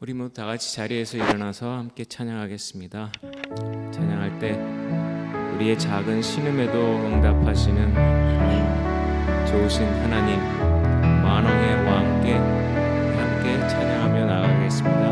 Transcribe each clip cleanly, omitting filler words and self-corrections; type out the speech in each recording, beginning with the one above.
우리 모두 다 같이 자리에서 일어나서 함께 찬양하겠습니다. 찬양할 때 우리의 작은 신음에도 응답하시는 좋으신 하나님, 만왕의 왕께 함께 찬양하며 나가겠습니다.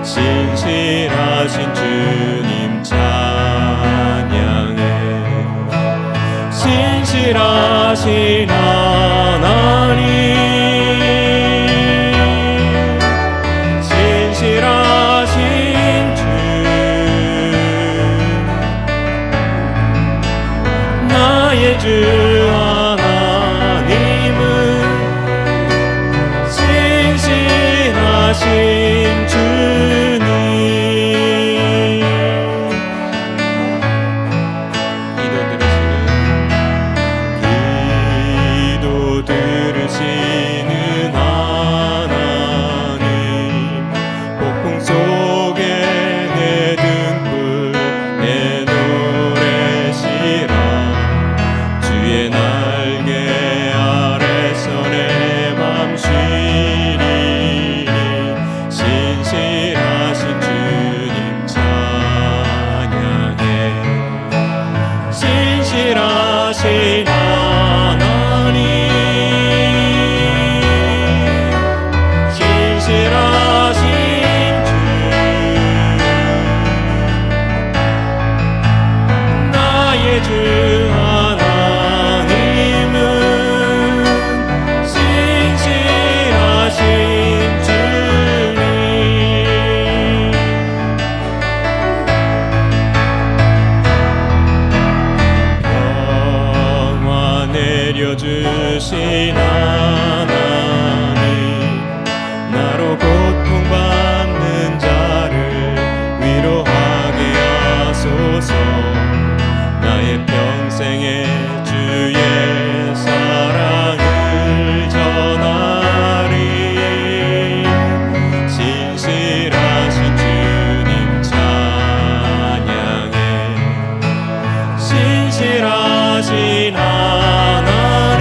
신실하신 주님 찬양해. 신실하신 하나님, 신실하신 주, 나의 주 하나님은 신실하신 주님. 기도 들으시는 하나님, 폭풍 속에 내 등불 내노래시라. 주의 날개 아래서 내 맘 쉬리. 신실하신 주님 찬양해. 신실하신 하나님, 신실하신 주, 나의 주 하나님은 신실하신 주님. 평화 내려주신 하나님, 나로 고통받는 자를 위로하게 하소서. 나의 평생에 주의 사랑을 전하리. 신실하신 주님 찬양해. 신실하신 하나님,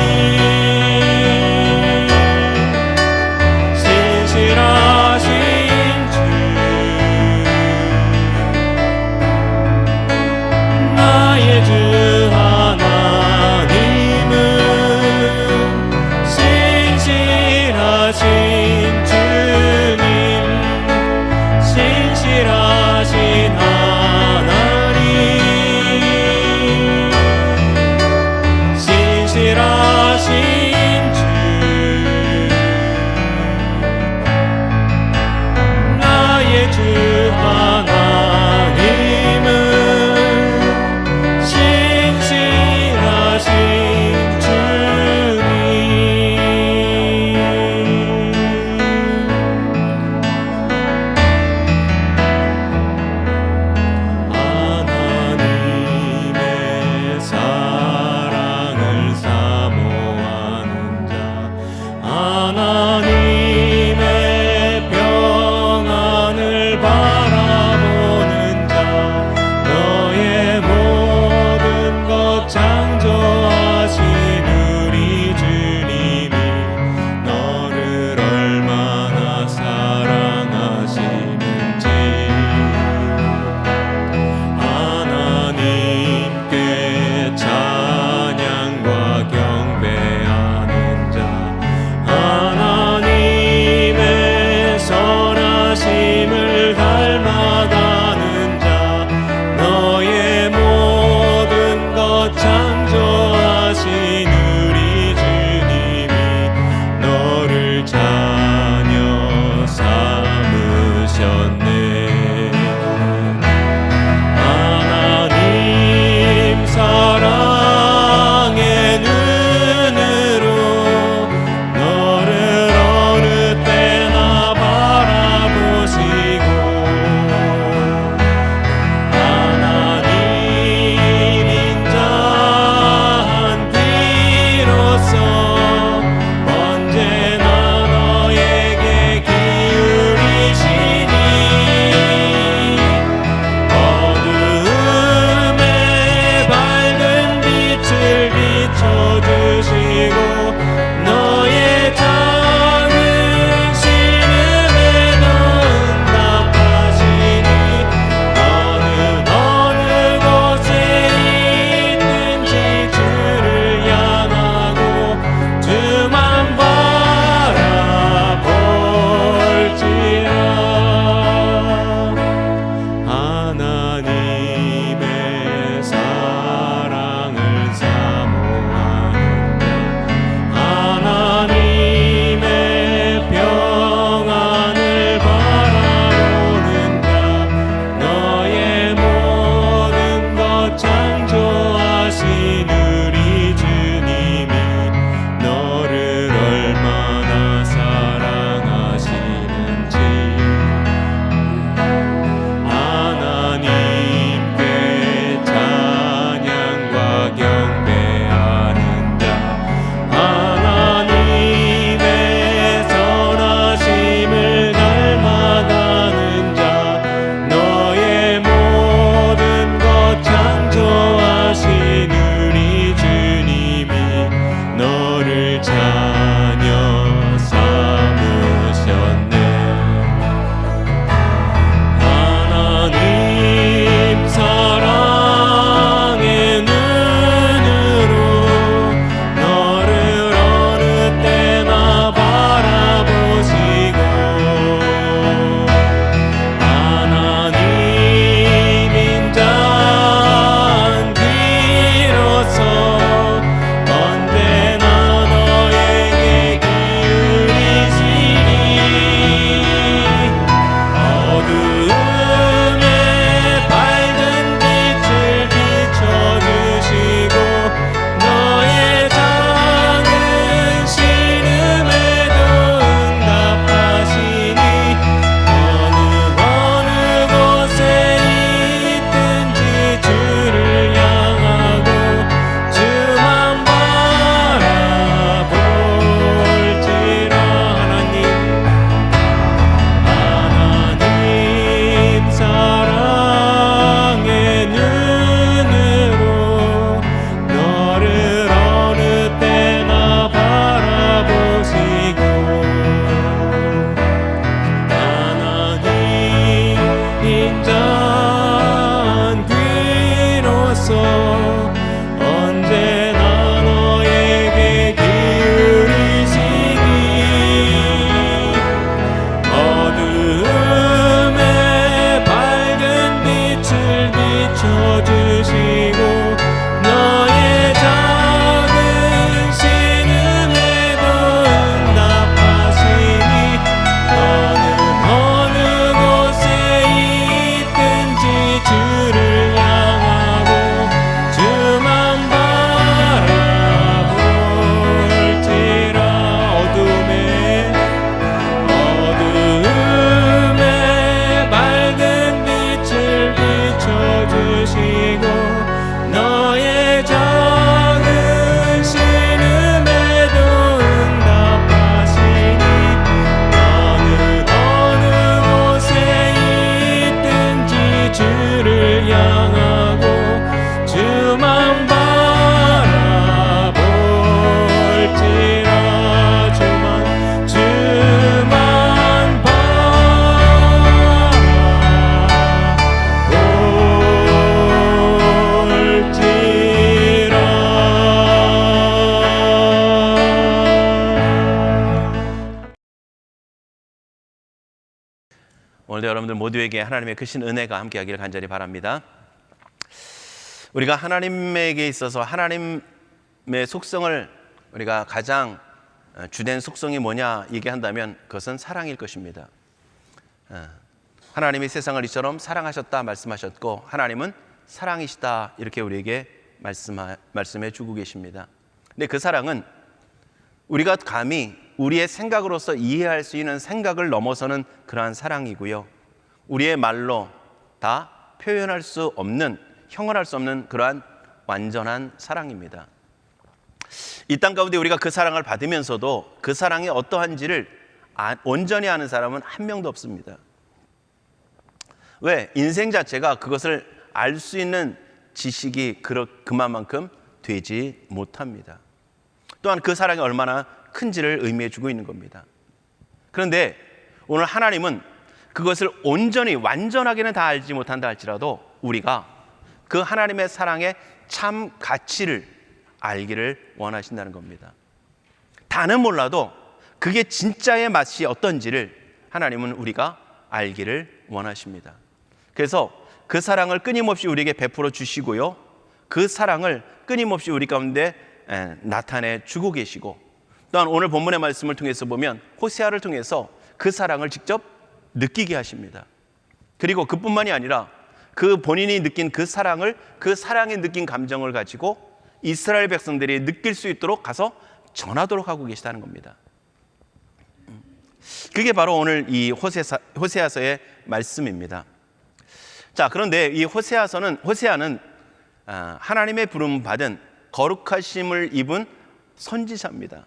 오늘도 여러분들 모두에게 하나님의 크신 은혜가 함께하기를 간절히 바랍니다. 우리가 하나님에게 있어서 하나님의 속성을 우리가 가장 주된 속성이 뭐냐 얘기한다면 그것은 사랑일 것입니다. 하나님이 세상을 이처럼 사랑하셨다 말씀하셨고 하나님은 사랑이시다 이렇게 우리에게 말씀해 주고 계십니다. 근데 그 사랑은 우리가 감히 우리의 생각으로서 이해할 수 있는 생각을 넘어서는 그러한 사랑이고요, 우리의 말로 다 표현할 수 없는, 형언할 수 없는 그러한 완전한 사랑입니다. 이 땅 가운데 우리가 그 사랑을 받으면서도 그 사랑이 어떠한지를 온전히 아는 사람은 한 명도 없습니다. 왜? 인생 자체가 그것을 알 수 있는 지식이 그만큼 되지 못합니다. 또한 그 사랑이 얼마나 큰지를 의미해 주고 있는 겁니다. 그런데 오늘 하나님은 그것을 온전히 완전하게는 다 알지 못한다 할지라도 우리가 그 하나님의 사랑의 참 가치를 알기를 원하신다는 겁니다. 다는 몰라도 그게 진짜의 맛이 어떤지를 하나님은 우리가 알기를 원하십니다. 그래서 그 사랑을 끊임없이 우리에게 베풀어 주시고요, 그 사랑을 끊임없이 우리 가운데 나타내 주고 계시고, 또한 오늘 본문의 말씀을 통해서 보면 호세아를 통해서 그 사랑을 직접 느끼게 하십니다. 그리고 그뿐만이 아니라 그 본인이 느낀 그 사랑을, 그 사랑에 느낀 감정을 가지고 이스라엘 백성들이 느낄 수 있도록 가서 전하도록 하고 계시다는 겁니다. 그게 바로 오늘 이 호세아서의 말씀입니다. 자, 그런데 이 호세아는 하나님의 부름 받은 거룩하심을 입은 선지자입니다.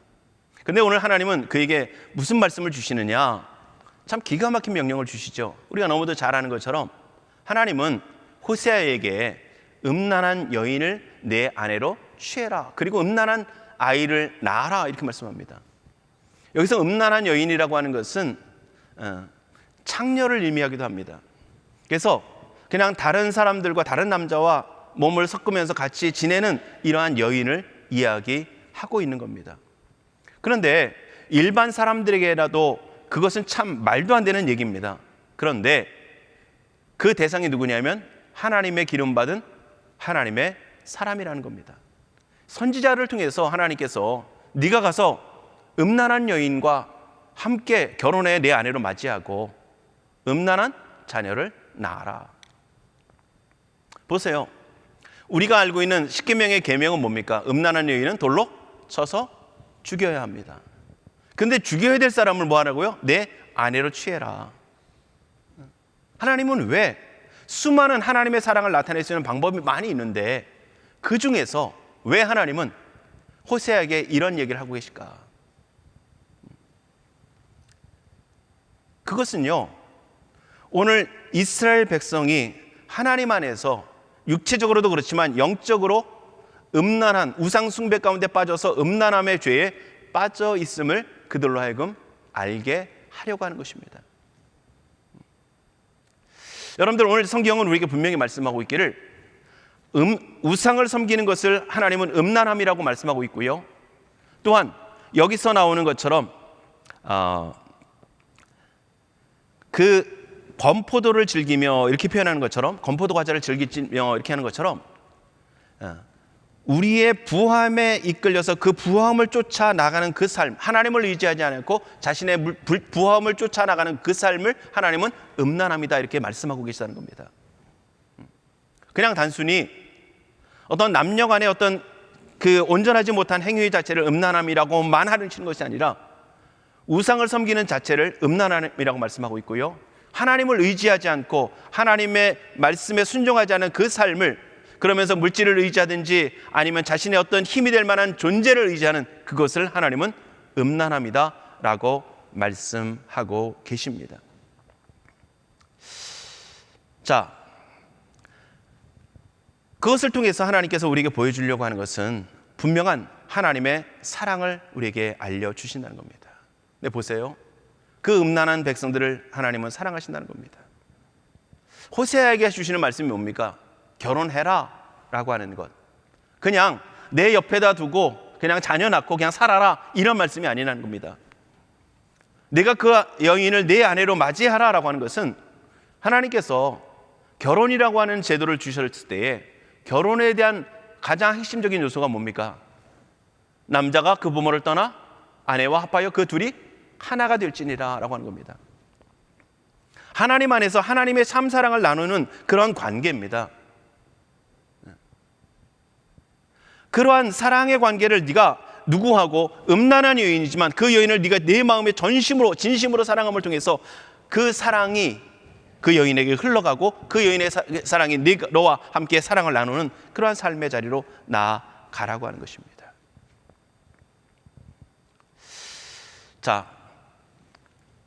근데 오늘 하나님은 그에게 무슨 말씀을 주시느냐? 참 기가 막힌 명령을 주시죠. 우리가 너무도 잘 아는 것처럼 하나님은 호세아에게 음란한 여인을 내 아내로 취해라, 그리고 음란한 아이를 낳아라, 이렇게 말씀합니다. 여기서 음란한 여인이라고 하는 것은 창녀를 의미하기도 합니다. 그래서 그냥 다른 사람들과 다른 남자와 몸을 섞으면서 같이 지내는 이러한 여인을 이야기하고 있는 겁니다. 그런데 일반 사람들에게라도 그것은 참 말도 안 되는 얘기입니다. 그런데 그 대상이 누구냐면 하나님의 기름받은 하나님의 사람이라는 겁니다. 선지자를 통해서 하나님께서 네가 가서 음란한 여인과 함께 결혼해 내 아내로 맞이하고 음란한 자녀를 낳아라. 보세요. 우리가 알고 있는 십계명의 계명은 뭡니까? 음란한 여인은 돌로 쳐서 죽여야 합니다. 근데 죽여야 될 사람을 뭐 하라고요? 내 아내로 취해라. 하나님은 왜 수많은 하나님의 사랑을 나타낼 수 있는 방법이 많이 있는데 그 중에서 왜 하나님은 호세아에게 이런 얘기를 하고 계실까? 그것은요, 오늘 이스라엘 백성이 하나님 안에서 육체적으로도 그렇지만 영적으로 음란한 우상 숭배 가운데 빠져서 음란함의 죄에 빠져 있음을 그들로 하여금 알게 하려고 하는 것입니다. 여러분들, 오늘 성경은 우리에게 분명히 말씀하고 있기를 우상을 섬기는 것을 하나님은 음란함이라고 말씀하고 있고요, 또한 여기서 나오는 것처럼 그 건포도를 즐기며 이렇게 표현하는 것처럼, 건포도 과자를 즐기며 이렇게 하는 것처럼 우리의 부함에 이끌려서 그 부함을 쫓아 나가는 그 삶, 하나님을 의지하지 않고 자신의 부함을 쫓아 나가는 그 삶을 하나님은 음란함이다 이렇게 말씀하고 계시다는 겁니다. 그냥 단순히 어떤 남녀 간의 어떤 그 온전하지 못한 행위 자체를 음란함이라고만 하시는 것이 아니라 우상을 섬기는 자체를 음란함이라고 말씀하고 있고요, 하나님을 의지하지 않고 하나님의 말씀에 순종하지 않은 그 삶을, 그러면서 물질을 의지하든지 아니면 자신의 어떤 힘이 될 만한 존재를 의지하는 그것을 하나님은 음란함이다 라고 말씀하고 계십니다. 자, 그것을 통해서 하나님께서 우리에게 보여주려고 하는 것은 분명한 하나님의 사랑을 우리에게 알려주신다는 겁니다. 네, 보세요. 그 음란한 백성들을 하나님은 사랑하신다는 겁니다. 호세아에게 주시는 말씀이 뭡니까? 결혼해라 라고 하는 것. 그냥 내 옆에다 두고 그냥 자녀 낳고 그냥 살아라, 이런 말씀이 아니라는 겁니다. 내가 그 여인을 내 아내로 맞이하라 라고 하는 것은 하나님께서 결혼이라고 하는 제도를 주셨을 때에 결혼에 대한 가장 핵심적인 요소가 뭡니까? 남자가 그 부모를 떠나 아내와 합하여 그 둘이 하나가 될지니라 라고 하는 겁니다. 하나님 안에서 하나님의 참사랑을 나누는 그런 관계입니다. 그러한 사랑의 관계를 네가 누구하고 음란한 여인이지만 그 여인을 네가 내 마음의 전심으로 진심으로 사랑함을 통해서 그 사랑이 그 여인에게 흘러가고 그 여인의 사랑이 너와 함께 사랑을 나누는 그러한 삶의 자리로 나아가라고 하는 것입니다. 자,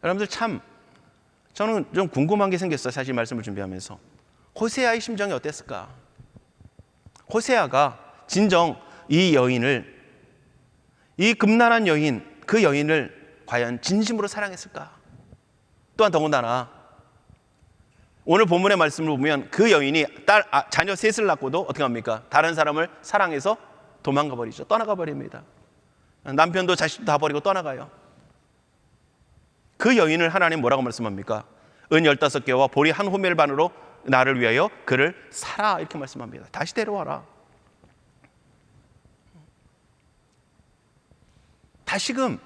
여러분들 참 저는 좀 궁금한 게 생겼어요. 사실 말씀을 준비하면서 호세아의 심정이 어땠을까? 호세아가 진정 이 여인을, 이 금난한 여인, 그 여인을 과연 진심으로 사랑했을까? 또한 더군다나 오늘 본문의 말씀을 보면 그 여인이 자녀 셋을 낳고도 어떻게 합니까? 다른 사람을 사랑해서 도망가 버리죠. 떠나가 버립니다. 남편도 자식도 다 버리고 떠나가요. 그 여인을 하나님 뭐라고 말씀합니까? 은 15개와 보리 한 호멜 반으로 나를 위하여 그를 사라 이렇게 말씀합니다. 다시 데려와라. 다시금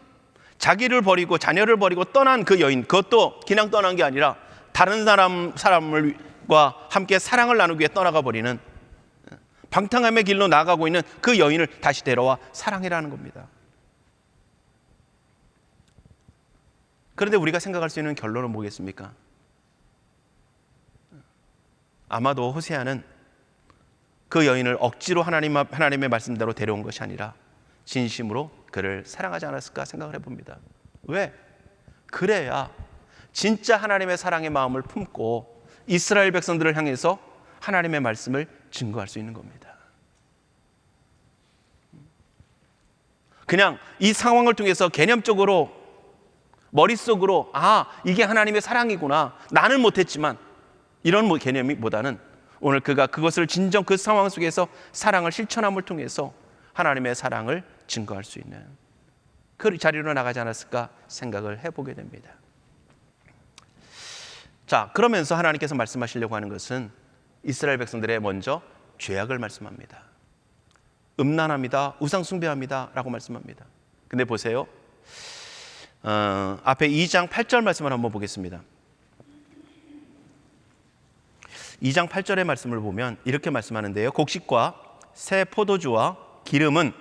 자기를 버리고 자녀를 버리고 떠난 그 여인, 그것도 그냥 떠난 게 아니라 다른 사람과 함께 사랑을 나누기 위해 떠나가 버리는 방탕함의 길로 나아가고 있는 그 여인을 다시 데려와 사랑이라는 겁니다. 그런데 우리가 생각할 수 있는 결론은 뭐겠습니까? 아마도 호세아는 그 여인을 억지로 하나님의 말씀대로 데려온 것이 아니라 진심으로 그를 사랑하지 않았을까 생각을 해봅니다. 왜? 그래야 진짜 하나님의 사랑의 마음을 품고 이스라엘 백성들을 향해서 하나님의 말씀을 증거할 수 있는 겁니다. 그냥 이 상황을 통해서 개념적으로 머릿속으로 이게 하나님의 사랑이구나, 나는 못했지만 이런 개념보다는 오늘 그가 그것을 진정 그 상황 속에서 사랑을 실천함을 통해서 하나님의 사랑을 증거할 수 있는 그 자리로 나가지 않았을까 생각을 해보게 됩니다. 자, 그러면서 하나님께서 말씀하시려고 하는 것은 이스라엘 백성들의 먼저 죄악을 말씀합니다. 음란합니다, 우상 숭배합니다 라고 말씀합니다. 근데 보세요, 앞에 2장 8절 말씀을 한번 보겠습니다. 2장 8절의 말씀을 보면 이렇게 말씀하는데요, 곡식과 새 포도주와 기름은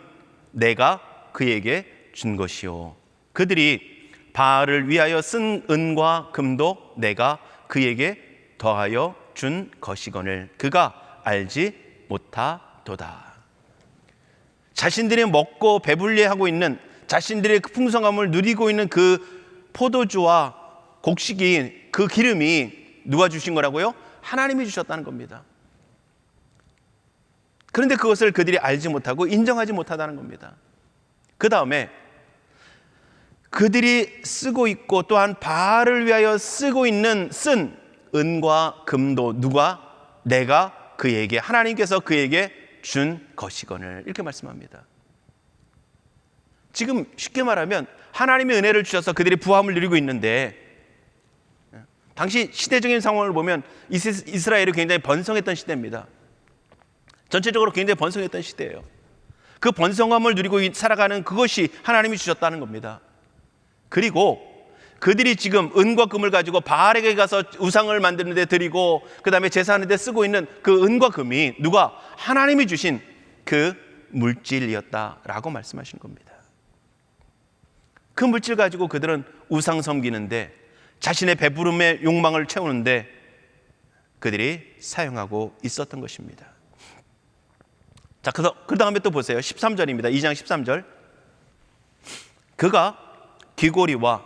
내가 그에게 준 것이요, 그들이 바알을 위하여 쓴 은과 금도 내가 그에게 더하여 준 것이거늘 그가 알지 못하도다. 자신들이 먹고 배불리하고 있는, 자신들의 그 풍성함을 누리고 있는 그 포도주와 곡식이, 그 기름이 누가 주신 거라고요? 하나님이 주셨다는 겁니다. 그런데 그것을 그들이 알지 못하고 인정하지 못하다는 겁니다. 그 다음에 그들이 쓰고 있고 또한 바알을 위하여 쓰고 있는 쓴 은과 금도 누가? 내가 그에게, 하나님께서 그에게 준 것이거늘 이렇게 말씀합니다. 지금 쉽게 말하면 하나님의 은혜를 주셔서 그들이 부함을 누리고 있는데, 당시 시대적인 상황을 보면 이스라엘이 굉장히 번성했던 시대입니다. 전체적으로 굉장히 번성했던 시대예요. 그 번성함을 누리고 살아가는 그것이 하나님이 주셨다는 겁니다. 그리고 그들이 지금 은과 금을 가지고 바알에게 가서 우상을 만드는 데 드리고 그 다음에 제사하는 데 쓰고 있는 그 은과 금이 누가? 하나님이 주신 그 물질이었다라고 말씀하신 겁니다. 그 물질 가지고 그들은 우상 섬기는데, 자신의 배부름의 욕망을 채우는데 그들이 사용하고 있었던 것입니다. 자, 그 다음에 또 보세요. 13절입니다. 2장 13절. 그가 귀고리와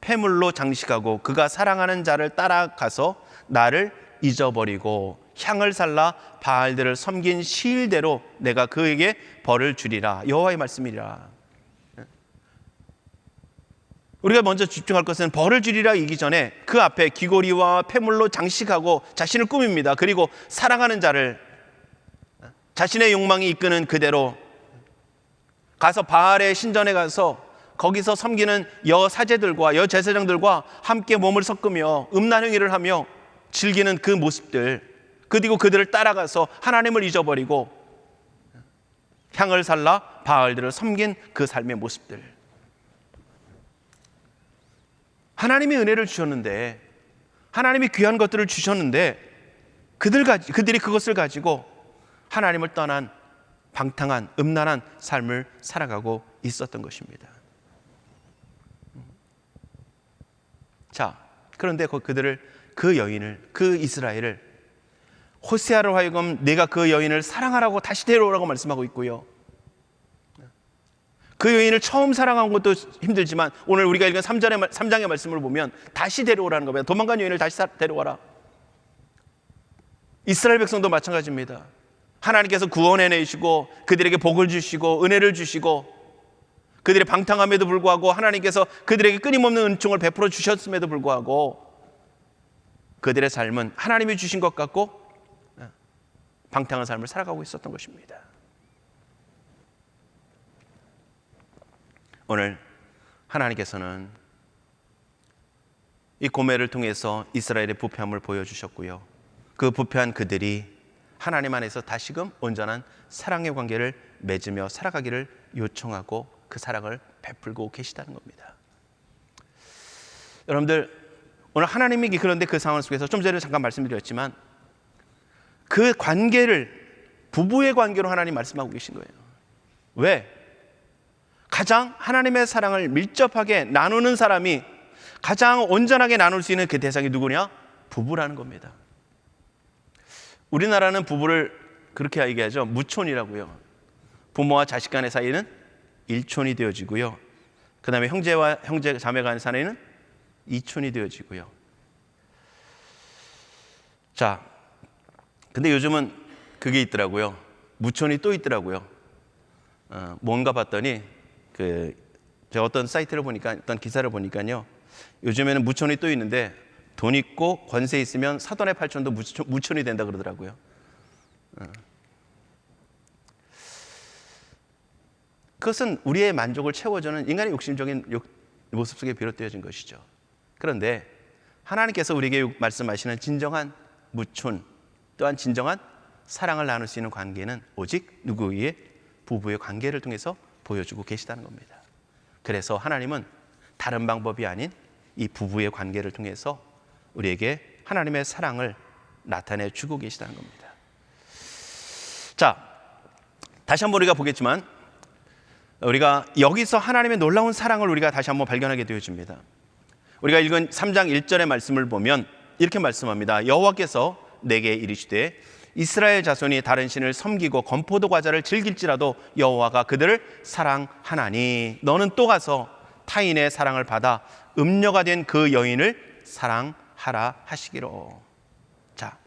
폐물로 장식하고 그가 사랑하는 자를 따라가서 나를 잊어버리고 향을 살라 바알들을 섬긴 시일대로 내가 그에게 벌을 주리라. 여호와의 말씀이라. 우리가 먼저 집중할 것은 벌을 주리라 이기 전에 그 앞에 귀고리와 폐물로 장식하고 자신을 꾸밉니다. 그리고 사랑하는 자를 자신의 욕망이 이끄는 그대로 가서 바알의 신전에 가서 거기서 섬기는 여사제들과 여제사장들과 함께 몸을 섞으며 음란 행위를 하며 즐기는 그 모습들, 그리고 그들을 따라가서 하나님을 잊어버리고 향을 살라 바알들을 섬긴 그 삶의 모습들. 하나님이 은혜를 주셨는데, 하나님이 귀한 것들을 주셨는데 그들이 그것을 가지고 하나님을 떠난 방탕한 음란한 삶을 살아가고 있었던 것입니다. 자, 그런데 그 여인을, 그 이스라엘을 호세아로 하여금 내가 그 여인을 사랑하라고 다시 데려오라고 말씀하고 있고요. 그 여인을 처음 사랑한 것도 힘들지만 오늘 우리가 읽은 3장의 말씀을 보면 다시 데려오라는 겁니다. 도망간 여인을 다시 데려와라. 이스라엘 백성도 마찬가지입니다. 하나님께서 구원해내시고 그들에게 복을 주시고 은혜를 주시고 그들의 방탕함에도 불구하고 하나님께서 그들에게 끊임없는 은총을 베풀어 주셨음에도 불구하고 그들의 삶은 하나님이 주신 것 같고 방탕한 삶을 살아가고 있었던 것입니다. 오늘 하나님께서는 이 고멜을 통해서 이스라엘의 부패함을 보여주셨고요. 그 부패한 그들이 하나님 안에서 다시금 온전한 사랑의 관계를 맺으며 살아가기를 요청하고 그 사랑을 베풀고 계시다는 겁니다. 여러분들, 오늘 하나님이 그런데 그 상황 속에서 좀 전에 잠깐 말씀드렸지만 그 관계를 부부의 관계로 하나님 말씀하고 계신 거예요. 왜? 가장 하나님의 사랑을 밀접하게 나누는 사람이 가장 온전하게 나눌 수 있는 그 대상이 누구냐? 부부라는 겁니다. 우리나라는 부부를 그렇게 얘기하죠. 무촌이라고요. 부모와 자식 간의 사이는 일촌이 되어지고요. 그 다음에 형제와 형제 자매 간의 사이는 이촌이 되어지고요. 자, 근데 요즘은 그게 있더라고요. 무촌이 또 있더라고요. 뭔가 봤더니 제가 어떤 사이트를 보니까, 어떤 기사를 보니까요, 요즘에는 무촌이 또 있는데 돈 있고 권세 있으면 사돈의 팔촌도 무촌이 된다 그러더라고요. 그것은 우리의 만족을 채워주는 인간의 욕심적인 모습 속에 비롯되어진 것이죠. 그런데 하나님께서 우리에게 말씀하시는 진정한 무촌, 또한 진정한 사랑을 나눌 수 있는 관계는 오직 누구의 부부의 관계를 통해서 보여주고 계시다는 겁니다. 그래서 하나님은 다른 방법이 아닌 이 부부의 관계를 통해서 우리에게 하나님의 사랑을 나타내 주고 계시다는 겁니다. 자, 다시 한번 우리가 보겠지만 우리가 여기서 하나님의 놀라운 사랑을 우리가 다시 한번 발견하게 되어집니다. 우리가 읽은 3장 1절의 말씀을 보면 이렇게 말씀합니다. 여호와께서 내게 이르시되 이스라엘 자손이 다른 신을 섬기고 건포도 과자를 즐길지라도 여호와가 그들을 사랑하나니 너는 또 가서 타인의 사랑을 받아 음녀가 된 그 여인을 사랑하라 하시기로. 자,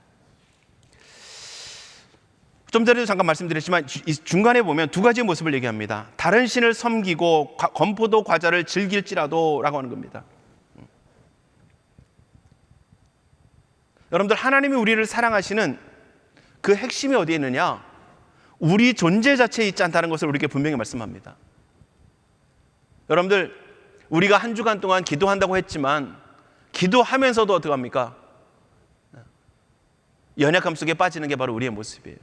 좀 전에도 잠깐 말씀드렸지만 이 중간에 보면 두 가지의 모습을 얘기합니다. 다른 신을 섬기고 건포도 과자를 즐길지라도 라고 하는 겁니다. 여러분들, 하나님이 우리를 사랑하시는 그 핵심이 어디에 있느냐? 우리 존재 자체에 있지 않다는 것을 우리에게 분명히 말씀합니다. 여러분들, 우리가 한 주간 동안 기도한다고 했지만 기도하면서도 어떻게 합니까? 연약함 속에 빠지는 게 바로 우리의 모습이에요.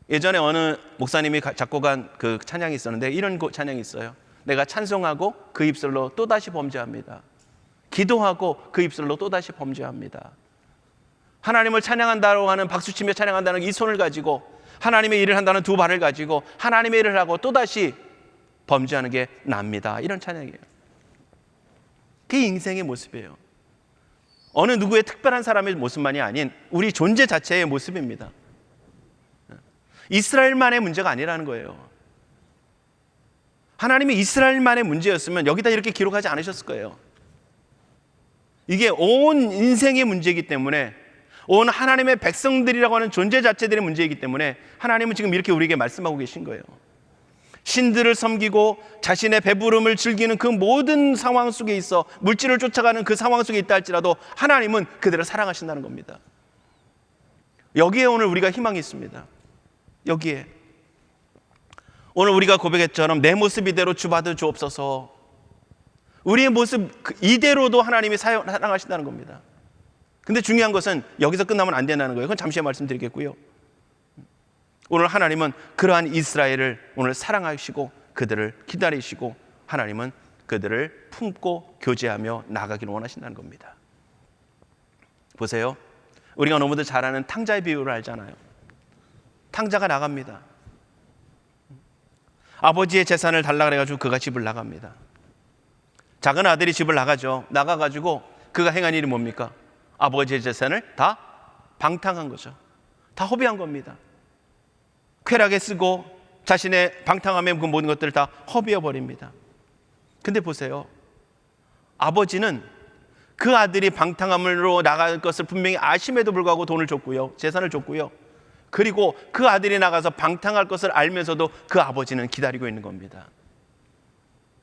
예전에 어느 목사님이 작곡한 그 찬양이 있었는데 이런 찬양이 있어요. 내가 찬송하고 그 입술로 또다시 범죄합니다. 기도하고 그 입술로 또다시 범죄합니다. 하나님을 찬양한다고 하는, 박수치며 찬양한다는 이 손을 가지고 하나님의 일을 한다는 두 발을 가지고 하나님의 일을 하고 또다시 범죄하는 게 납니다. 이런 찬양이에요. 그게 인생의 모습이에요. 어느 누구의 특별한 사람의 모습만이 아닌 우리 존재 자체의 모습입니다. 이스라엘만의 문제가 아니라는 거예요. 하나님이 이스라엘만의 문제였으면 여기다 이렇게 기록하지 않으셨을 거예요. 이게 온 인생의 문제이기 때문에, 온 하나님의 백성들이라고 하는 존재 자체들의 문제이기 때문에 하나님은 지금 이렇게 우리에게 말씀하고 계신 거예요. 신들을 섬기고 자신의 배부름을 즐기는 그 모든 상황 속에 있어, 물질을 쫓아가는 그 상황 속에 있다 할지라도 하나님은 그들을 사랑하신다는 겁니다. 여기에 오늘 우리가 희망이 있습니다. 여기에 오늘 우리가 고백했처럼 내 모습 이대로 주받아 주옵소서. 우리의 모습 이대로도 하나님이 사랑하신다는 겁니다. 근데 중요한 것은 여기서 끝나면 안 된다는 거예요. 그건 잠시 후에 말씀드리겠고요. 오늘 하나님은 그러한 이스라엘을 오늘 사랑하시고 그들을 기다리시고 하나님은 그들을 품고 교제하며 나가기를 원하신다는 겁니다. 보세요. 우리가 너무도 잘 아는 탕자의 비유를 알잖아요. 탕자가 나갑니다. 아버지의 재산을 달라 그래가지고 그가 집을 나갑니다. 작은 아들이 집을 나가죠. 나가가지고 그가 행한 일이 뭡니까? 아버지의 재산을 다 방탕한 거죠. 다 허비한 겁니다. 쾌락에 쓰고 자신의 방탕함에 그 모든 것들을 다 허비해 버립니다. 근데 보세요. 아버지는 그 아들이 방탕함으로 나갈 것을 분명히 아심에도 불구하고 돈을 줬고요. 재산을 줬고요. 그리고 그 아들이 나가서 방탕할 것을 알면서도 그 아버지는 기다리고 있는 겁니다.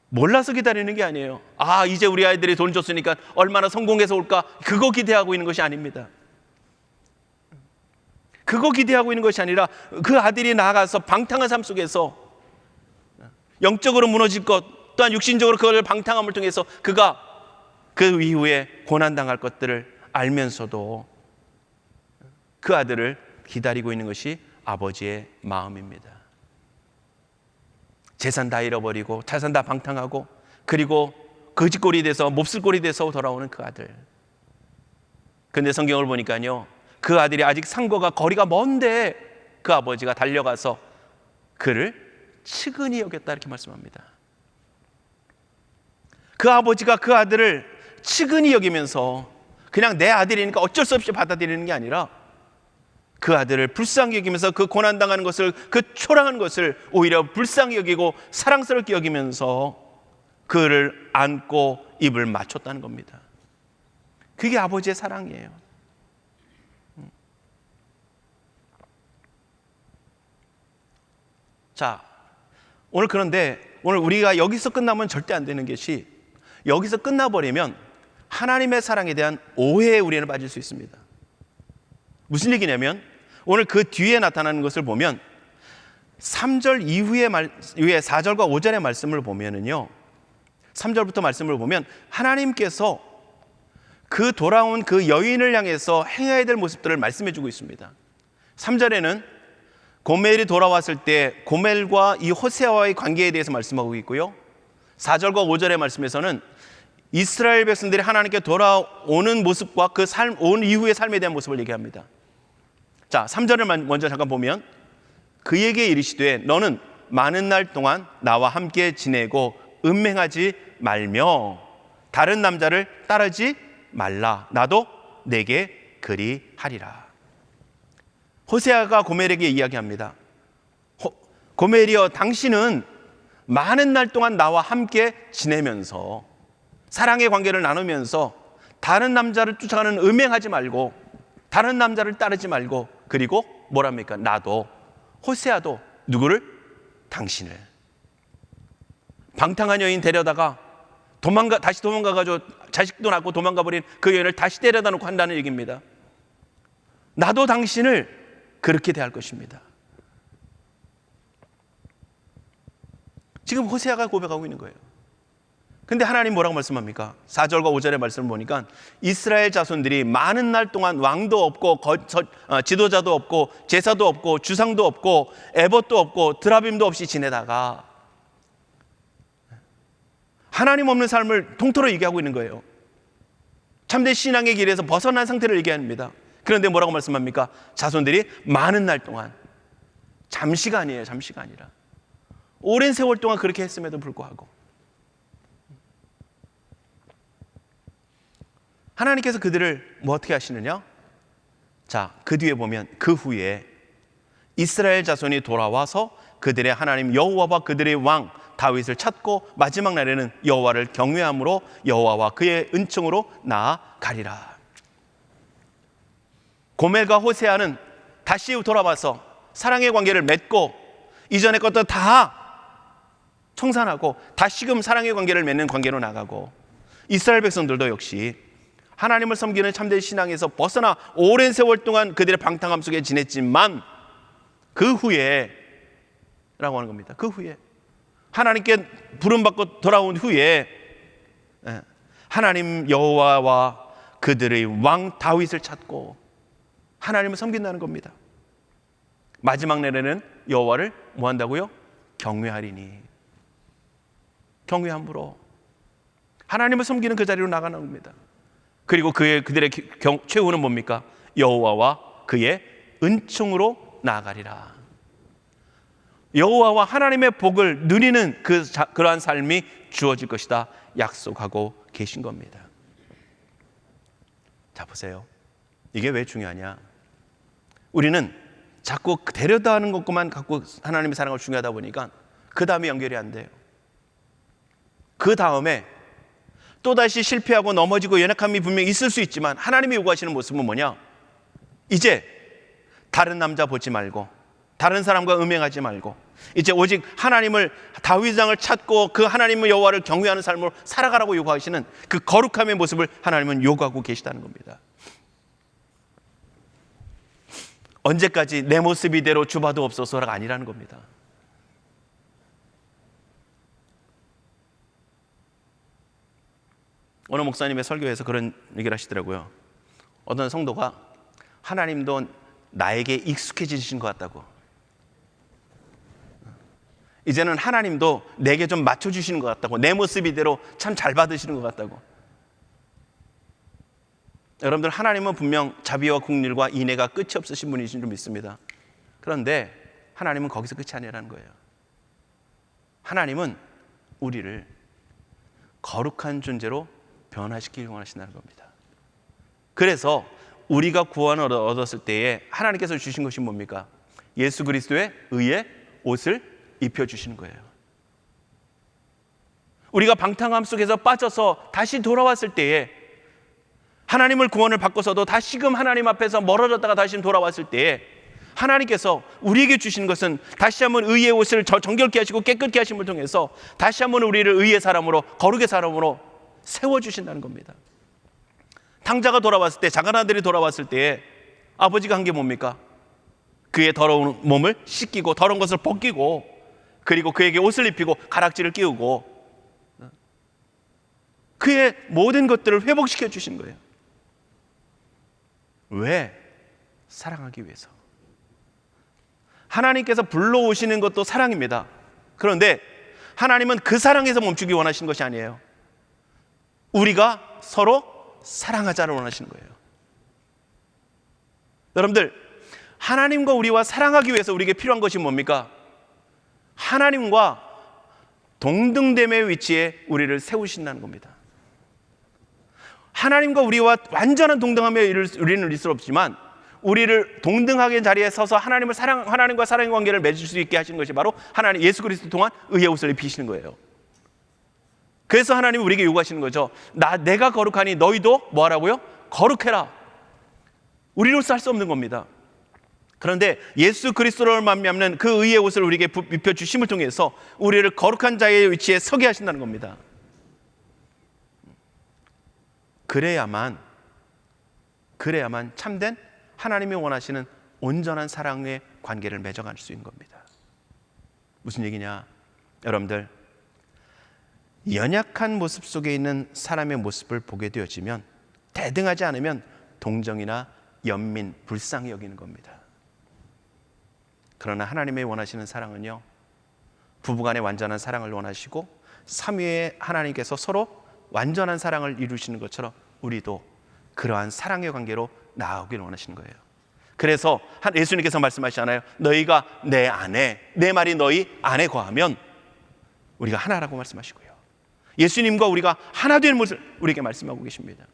몰라서 기다리는 게 아니에요. 아, 이제 우리 아이들이 돈 줬으니까 얼마나 성공해서 올까? 그거 기대하고 있는 것이 아닙니다. 그거 기대하고 있는 것이 아니라 그 아들이 나가서 방탕한 삶 속에서 영적으로 무너질 것 또한 육신적으로 그걸 방탕함을 통해서 그가 그 이후에 고난당할 것들을 알면서도 그 아들을 기다리고 있는 것이 아버지의 마음입니다. 재산 다 잃어버리고 자산 다 방탕하고 그리고 거짓골이 돼서 몹쓸골이 돼서 돌아오는 그 아들. 근데 성경을 보니까요, 그 아들이 아직 상고가 거리가 먼데 그 아버지가 달려가서 그를 측은히 여겼다 이렇게 말씀합니다. 그 아버지가 그 아들을 측은히 여기면서 그냥 내 아들이니까 어쩔 수 없이 받아들이는 게 아니라 그 아들을 불쌍히 여기면서 그 고난당하는 것을, 그 초라한 것을 오히려 불쌍히 여기고 사랑스럽게 여기면서 그를 안고 입을 맞췄다는 겁니다. 그게 아버지의 사랑이에요. 자, 오늘 그런데 오늘 우리가 여기서 끝나면 절대 안 되는 것이, 여기서 끝나버리면 하나님의 사랑에 대한 오해에 우리는 빠질 수 있습니다. 무슨 얘기냐면 오늘 그 뒤에 나타나는 것을 보면 3절 이후에 4절과 5절의 말씀을 보면은요, 3절부터 말씀을 보면 하나님께서 그 돌아온 그 여인을 향해서 행해야 될 모습들을 말씀해 주고 있습니다. 3절에는 고멜이 돌아왔을 때 고멜과 이 호세아와의 관계에 대해서 말씀하고 있고요, 4절과 5절의 말씀에서는 이스라엘 백성들이 하나님께 돌아오는 모습과 그 삶, 온 이후의 삶에 대한 모습을 얘기합니다. 자, 3절을 먼저 잠깐 보면 그에게 이르시되 너는 많은 날 동안 나와 함께 지내고 음행하지 말며 다른 남자를 따르지 말라. 나도 내게 그리하리라. 호세아가 고멜에게 이야기합니다. 고멜이여, 당신은 많은 날 동안 나와 함께 지내면서 사랑의 관계를 나누면서 다른 남자를 쫓아가는 음행하지 말고 다른 남자를 따르지 말고, 그리고 뭐랍니까? 나도, 호세아도 누구를? 당신을. 방탕한 여인 데려다가 다시 도망가가지고 자식도 낳고 도망가버린 그 여인을 다시 데려다 놓고 한다는 얘기입니다. 나도 당신을 그렇게 대할 것입니다. 지금 호세아가 고백하고 있는 거예요. 근데 하나님 뭐라고 말씀합니까? 4절과 5절의 말씀을 보니까 이스라엘 자손들이 많은 날 동안 왕도 없고 지도자도 없고 제사도 없고 주상도 없고 에봇도 없고 드라빔도 없이 지내다가 하나님 없는 삶을 통틀어 얘기하고 있는 거예요. 참된 신앙의 길에서 벗어난 상태를 얘기합니다. 그런데 뭐라고 말씀합니까? 자손들이 많은 날 동안, 잠시가 아니에요. 잠시가 아니라 오랜 세월 동안 그렇게 했음에도 불구하고 하나님께서 그들을 어떻게 하시느냐? 자, 그 뒤에 보면 그 후에 이스라엘 자손이 돌아와서 그들의 하나님 여호와와 그들의 왕 다윗을 찾고 마지막 날에는 여호와를 경외함으로 여호와와 그의 은총으로 나아가리라. 고멜과 호세아는 다시 돌아와서 사랑의 관계를 맺고 이전의 것도 다 청산하고 다시금 사랑의 관계를 맺는 관계로 나가고, 이스라엘 백성들도 역시 하나님을 섬기는 참된 신앙에서 벗어나 오랜 세월 동안 그들의 방탕함 속에 지냈지만 그 후에 라고 하는 겁니다. 그 후에 하나님께 부름받고 돌아온 후에 하나님 여호와와 그들의 왕 다윗을 찾고 하나님을 섬긴다는 겁니다. 마지막 날에는 여호와를 뭐 한다고요? 경외하리니. 경외함으로 하나님을 섬기는 그 자리로 나가는 겁니다. 그리고 그들의 최후는 뭡니까? 여호와와 그의 은총으로 나아가리라. 여호와와 하나님의 복을 누리는 그러한 삶이 주어질 것이다 약속하고 계신 겁니다. 자, 보세요. 이게 왜 중요하냐? 우리는 자꾸 데려다 하는 것만 갖고 하나님의 사랑을 중요하다 보니까 그 다음에 연결이 안 돼요. 그 다음에 또다시 실패하고 넘어지고 연약함이 분명히 있을 수 있지만 하나님이 요구하시는 모습은 뭐냐? 이제 다른 남자 보지 말고 다른 사람과 음행하지 말고 이제 오직 하나님을, 다윗 왕을 찾고 그 하나님의 여호와를 경외하는 삶으로 살아가라고 요구하시는 그 거룩함의 모습을 하나님은 요구하고 계시다는 겁니다. 언제까지 내 모습 이대로 주봐도 없어서가 아니라는 겁니다. 어느 목사님의 설교에서 그런 얘기를 하시더라고요. 어떤 성도가 하나님도 나에게 익숙해지신 것 같다고, 이제는 하나님도 내게 좀 맞춰주시는 것 같다고, 내 모습 이대로 참 잘 받으시는 것 같다고. 여러분들, 하나님은 분명 자비와 긍휼과 인애가 끝이 없으신 분이신 줄 믿습니다. 그런데 하나님은 거기서 끝이 아니라는 거예요. 하나님은 우리를 거룩한 존재로 변화시키길 원하신다는 겁니다. 그래서 우리가 구원을 얻었을 때에 하나님께서 주신 것이 뭡니까? 예수 그리스도의 의의 옷을 입혀주시는 거예요. 우리가 방탕함 속에서 빠져서 다시 돌아왔을 때에, 하나님을 구원을 받고서도 다시금 하나님 앞에서 멀어졌다가 다시 돌아왔을 때에 하나님께서 우리에게 주시는 것은 다시 한번 의의 옷을 정결케 하시고 깨끗게 하심을 통해서 다시 한번 우리를 의의 사람으로, 거룩의 사람으로 세워주신다는 겁니다. 탕자가 돌아왔을 때, 작은 아들이 돌아왔을 때에 아버지가 한 게 뭡니까? 그의 더러운 몸을 씻기고 더러운 것을 벗기고, 그리고 그에게 옷을 입히고 가락지를 끼우고 그의 모든 것들을 회복시켜 주신 거예요. 왜? 사랑하기 위해서. 하나님께서 불러오시는 것도 사랑입니다. 그런데 하나님은 그 사랑에서 멈추기 원하시는 것이 아니에요. 우리가 서로 사랑하자를 원하시는 거예요. 여러분들, 하나님과 우리와 사랑하기 위해서 우리에게 필요한 것이 뭡니까? 하나님과 동등됨의 위치에 우리를 세우신다는 겁니다. 하나님과 우리와 완전한 동등함에 우리는 이룰 수 없지만 우리를 동등하게 자리에 서서 하나님과 사랑의 관계를 맺을 수 있게 하시는 것이 바로 하나님 예수 그리스도 통한 의의 옷을 입히시는 거예요. 그래서 하나님이 우리에게 요구하시는 거죠. 내가 거룩하니 너희도 뭐 하라고요? 거룩해라. 우리로서 할 수 없는 겁니다. 그런데 예수 그리스도를 만미하는 그 의의 옷을 우리에게 입혀주심을 통해서 우리를 거룩한 자의 위치에 서게 하신다는 겁니다. 그래야만 참된 하나님이 원하시는 온전한 사랑의 관계를 맺어갈 수 있는 겁니다. 무슨 얘기냐? 여러분들, 연약한 모습 속에 있는 사람의 모습을 보게 되어지면, 대등하지 않으면 동정이나 연민, 불쌍히 여기는 겁니다. 그러나 하나님의 원하시는 사랑은요, 부부간의 완전한 사랑을 원하시고 삼위의 하나님께서 서로 완전한 사랑을 이루시는 것처럼 우리도 그러한 사랑의 관계로 나아오길 원하시는 거예요. 그래서 예수님께서 말씀하시잖아요. 너희가 내 안에, 내 말이 너희 안에 거하면 우리가 하나라고 말씀하시고요. 예수님과 우리가 하나 될 모습을 우리에게 말씀하고 계십니다.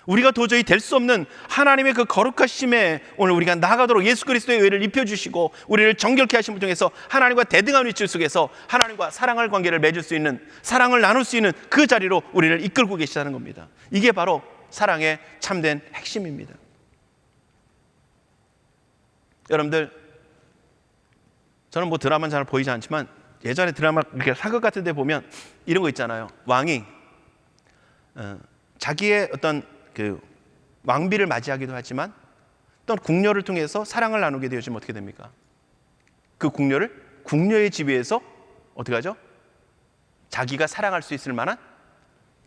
우리가 도저히 될 수 없는 하나님의 그 거룩하심에 오늘 우리가 나아가도록 예수 그리스도의 의를 입혀주시고 우리를 정결케 하심을 통해서 하나님과 대등한 위치 속에서 하나님과 사랑할 관계를 맺을 수 있는, 사랑을 나눌 수 있는 그 자리로 우리를 이끌고 계시다는 겁니다. 이게 바로 사랑의 참된 핵심입니다. 여러분들, 저는 뭐 드라마는 잘 보이지 않지만 예전에 드라마 이렇게 사극 같은 데 보면 이런 거 있잖아요. 왕이 자기의 어떤 그 왕비를 맞이하기도 하지만 또 궁녀를 통해서 사랑을 나누게 되어지면 어떻게 됩니까? 그 궁녀의 지위에서 어떻게 하죠? 자기가 사랑할 수 있을 만한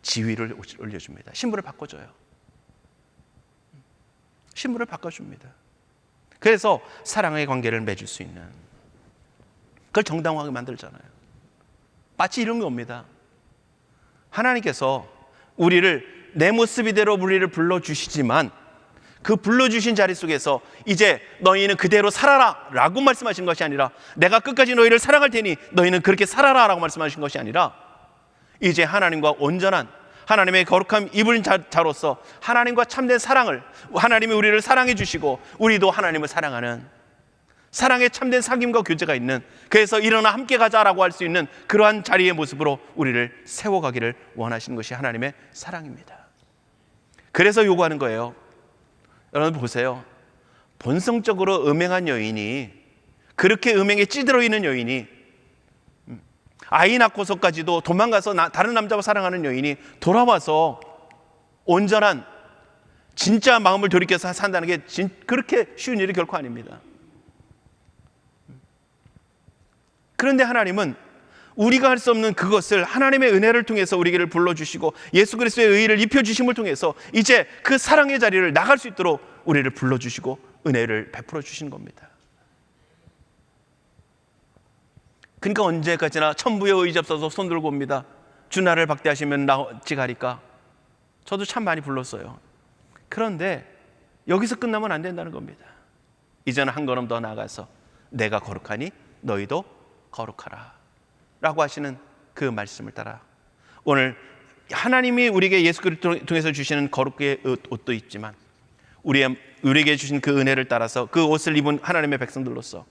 지위를 올려줍니다. 신분을 바꿔줘요. 신분을 바꿔줍니다. 그래서 사랑의 관계를 맺을 수 있는, 그걸 정당하게 만들잖아요. 마치 이런 겁니다. 하나님께서 우리를 내 모습 이대로 우리를 불러주시지만 그 불러주신 자리 속에서 이제 너희는 그대로 살아라 라고 말씀하신 것이 아니라, 내가 끝까지 너희를 사랑할 테니 너희는 그렇게 살아라 라고 말씀하신 것이 아니라, 이제 하나님과 온전한 하나님의 거룩함 입은 자로서 하나님과 참된 사랑을, 하나님이 우리를 사랑해 주시고 우리도 하나님을 사랑하는 사랑의 참된 사귐과 교제가 있는, 그래서 일어나 함께 가자라고 할 수 있는 그러한 자리의 모습으로 우리를 세워가기를 원하시는 것이 하나님의 사랑입니다. 그래서 요구하는 거예요. 여러분 보세요. 본성적으로 음행한 여인이, 그렇게 음행에 찌들어 있는 여인이, 아이 낳고서까지도 도망가서 다른 남자와 사랑하는 여인이 돌아와서 온전한 진짜 마음을 돌이켜서 산다는 게 그렇게 쉬운 일이 결코 아닙니다. 그런데 하나님은 우리가 할 수 없는 그것을 하나님의 은혜를 통해서 우리를 불러주시고 예수 그리스도의 의의를 입혀주심을 통해서 이제 그 사랑의 자리를 나갈 수 있도록 우리를 불러주시고 은혜를 베풀어 주신 겁니다. 그러니까 언제까지나 천부에 의잡서서 손 들고 옵니다. 주 나를 박대하시면 나 어찌 가리까. 저도 참 많이 불렀어요. 그런데 여기서 끝나면 안 된다는 겁니다. 이제는 한 걸음 더 나아가서 내가 거룩하니 너희도 거룩하라 라고 하시는 그 말씀을 따라 오늘 하나님이 우리에게 예수 그리스도를 통해서 주시는 거룩의 옷도 있지만 우리에게 주신 그 은혜를 따라서 그 옷을 입은 하나님의 백성들로서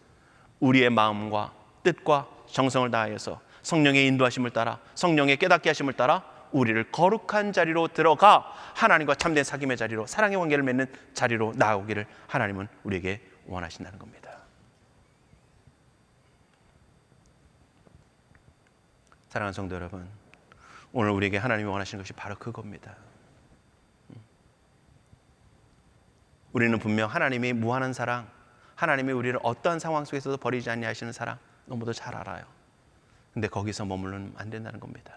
우리의 마음과 뜻과 정성을 다하여서 성령의 인도하심을 따라, 성령의 깨닫게 하심을 따라 우리를 거룩한 자리로 들어가 하나님과 참된 사귐의 자리로, 사랑의 관계를 맺는 자리로 나아오기를 하나님은 우리에게 원하신다는 겁니다. 사랑하는 성도 여러분, 오늘 우리에게 하나님이 원하시는 것이 바로 그겁니다. 우리는 분명 하나님이 무한한 사랑, 하나님이 우리를 어떠한 상황 속에서도 버리지 않냐 하시는 사랑 너무도 잘 알아요. 근데 거기서 머무르면 안 된다는 겁니다.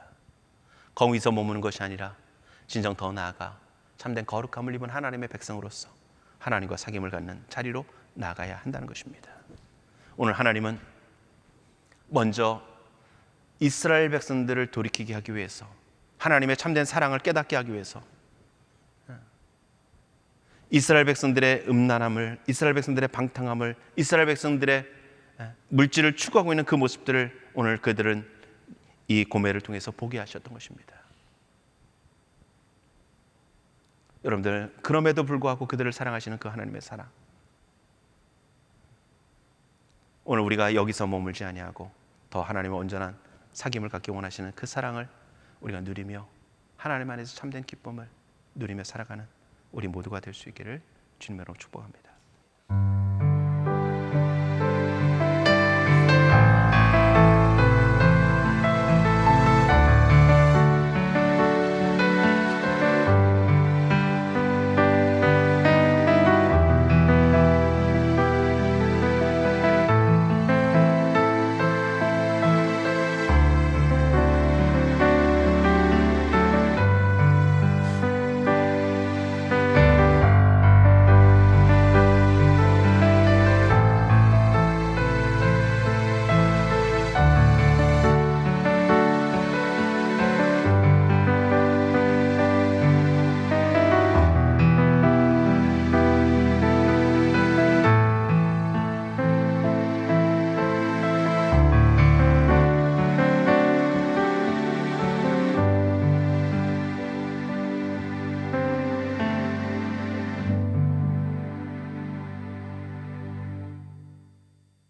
거기서 머무는 것이 아니라 진정 더 나아가 참된 거룩함을 입은 하나님의 백성으로서 하나님과 사귐을 갖는 자리로 나아가야 한다는 것입니다. 오늘 하나님은 먼저 이스라엘 백성들을 돌이키게 하기 위해서, 하나님의 참된 사랑을 깨닫게 하기 위해서 이스라엘 백성들의 음란함을, 이스라엘 백성들의 방탕함을, 이스라엘 백성들의 물질을 추구하고 있는 그 모습들을 오늘 그들은 이 고멜을 통해서 보게 하셨던 것입니다. 여러분들, 그럼에도 불구하고 그들을 사랑하시는 그 하나님의 사랑, 오늘 우리가 여기서 머물지 아니하고 더 하나님의 온전한 사귐을 갖기 원하시는 그 사랑을 우리가 누리며 하나님 안에서 참된 기쁨을 누리며 살아가는 우리 모두가 될 수 있기를 주님으로 축복합니다.